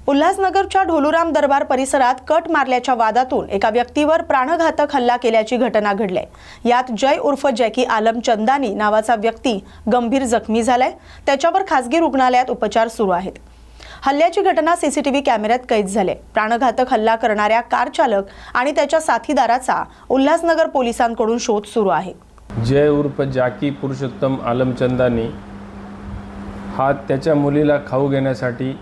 उल्हासनगरच्या ढोलूराम दरबार परिसरात कट मारल्याच्या वादातून एका व्यक्तीवर प्राणघातक हल्ला केल्याची घटना घडली। यात जय उर्फ जॅकी आलम चंदानी नावाचा व्यक्ती गंभीर जखमी झालाय। त्याच्यावर खासगी रुग्णालयात उपचार सुरू आहेत। हल्ल्याची घटना सीसीटीव्ही कॅमेऱ्यात कैद झाली। प्राणघातक हल्ला करणाऱ्या कार चालक आणि त्याच्या साथीदाराचा उल्हासनगर पोलिसांकडून शोध सुरू आहे। जय उर्फ जॅकी पुरुषोत्तम आलम चंदानी हा त्याच्या मुलीला खाऊ घेण्यासाठी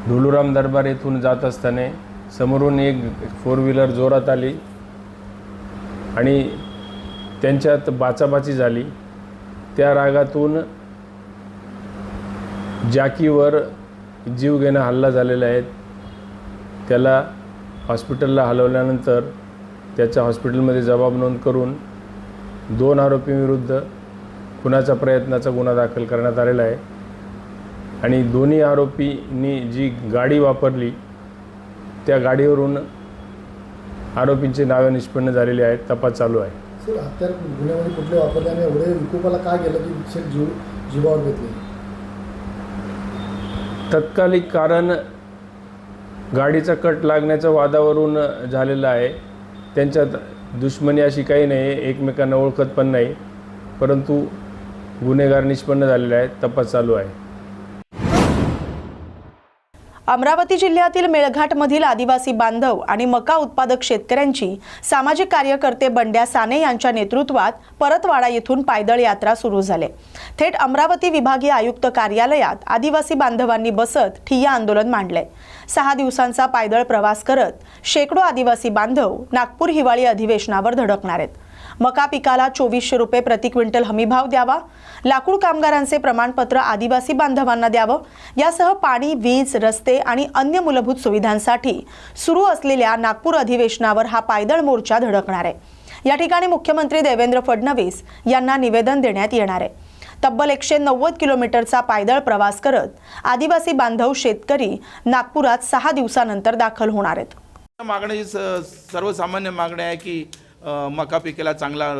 ढोलूराम दरबार येथून जात असताना समोरून एक 4 व्हीलर जोरात आली आणि त्यांच्यात बाचाबाची झाली। त्या रागातून जॅकीवर जीवघेणा हल्ला झालेला आहे। त्याला हॉस्पिटलला हलवल्यानंतर त्याच्या हॉस्पिटलमध्ये जबाब नोंद करून 2 आरोपींविरुद्ध खुनाचा प्रयत्नाचा गुन्हा दाखल करण्यात आलेला आहे आणि दोन्ही आरोपींनी जी गाडी वापरली त्या गाडीवरून आरोपींची नावे निष्पन्न झालेली आहेत। तपास चालू आहे। सर, हत्यार गुन्ह्यामध्ये कुठले वापरले आणि एवढे विकोपाला काय गेलं की जीवावर घेतले? तत्कालिक कारण गाडीचा कट लागण्याच्या वादावरून झालेला आहे। त्यांच्यात दुश्मनी अशी काही नाही, एकमेकांना ओळखत पण नाही, परंतु गुन्हेगार निष्पन्न झालेले आहेत। तपास चालू आहे। अमरावती जिल्ह्यातील मेळघाटमधील आदिवासी बांधव आणि मका उत्पादक शेतकऱ्यांची सामाजिक कार्यकर्ते बंड्या साने यांच्या नेतृत्वात परतवाडा येथून पायदळ यात्रा सुरू झाली। थेट अमरावती विभागीय आयुक्त कार्यालयात आदिवासी बांधवांनी बसत ठिय्या आंदोलन मांडले। 6 दिवसांचा पायदळ प्रवास करत शेकडो आदिवासी बांधव नागपूर हिवाळी अधिवेशनावर धडकणार आहेत। मका पिकाला 2400 रुपये प्रति क्विंटल हमीभाव द्यावा, लाकूड कामगारांचे प्रमाणपत्र आदिवासी बांधवांना द्यावं, यासह पाणी, वीज, रस्ते आणि अन्य मूलभूत सुविधांसाठी सुरू असलेल्या नागपूर अधिवेशनावर हा पायदळ मोर्चा धडकणार आहे। या ठिकाणी मुख्यमंत्री देवेंद्र फडणवीस यांना निवेदन देण्यात येणार आहे। तब्बल 190 किलोमीटरचा पायदळ प्रवास करत आदिवासी बांधव शेतकरी नागपुरात 6 दिवसानंतर दाखल होणार आहेत। मागणी सर्वसामान्य मागणी आहे की मका पिकाला चांगला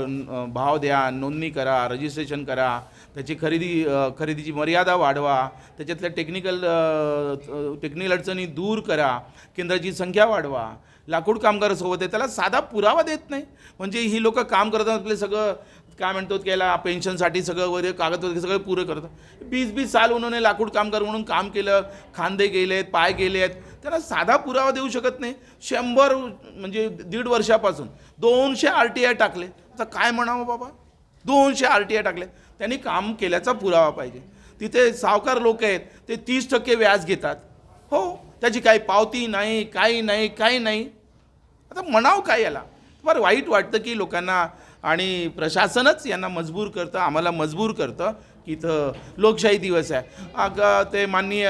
भाव द्या, नोंदणी करा, रजिस्ट्रेशन करा, त्याची खरेदीची मर्यादा वाढवा, त्याच्यातल्या टेक्निकल अडचणी दूर करा, केंद्राची संख्या वाढवा, लाकूड कामगारासोबत आहे त्याला साधा पुरावा देत नाही। म्हणजे ही लोक काम करतात, आपले सगळं काय म्हणतात की याला पेन्शनसाठी सगळं वगैरे कागदपत्र सगळे पुरे करतात। 20-20 साल उन्होंने लाकूड कामगार म्हणून काम केलं, खांदे गेलेत, पाय गेलेत, त्यांना साधा पुरावा देऊ शकत नाही। 100 म्हणजे 1.5 वर्षापासून 200 RTI टाकले, आता काय म्हणावं बाबा, 200 RTI टाकले, त्यांनी काम केल्याचा पुरावा पाहिजे। तिथे सावकार लोक आहेत ते 30% व्याज घेतात, हो, त्याची काही पावती नाही, काही नाही। आता म्हणावं काय याला? फार वाईट वाटतं की लोकांना आणि प्रशासनच यांना मजबूर करतं, आम्हाला मजबूर करतं की इथं लोकशाही दिवस आहे। ते माननीय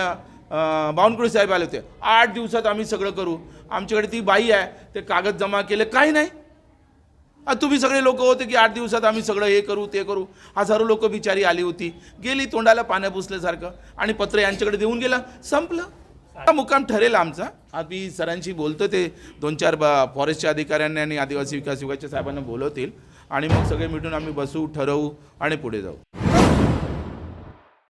बावनकुळे साहेब आले होते, 8 दिवसात आम्ही सगळं करू, आमच्याकडे ती बाई आहे, ते कागद जमा केले, काही नाही। तुम्ही सगळे लोक होते की 8 दिवसात आम्ही सगळं हे करू ते करू। हजारो लोक बिचारी आली होती, गेली तोंडाला पाण्या पुसल्यासारखं, आणि पत्र यांच्याकडे देऊन गेलं, संपलं। मुक्काम ठरेल आमचा। आम्ही सरांशी बोलतो, ते 2-4 फॉरेस्टच्या अधिकाऱ्यांनी आणि आदिवासी विकास विभागाच्या साहेबांना बोलवतील आणि मग सगळे मिळून आम्ही बसू, ठरवू आणि पुढे जाऊ।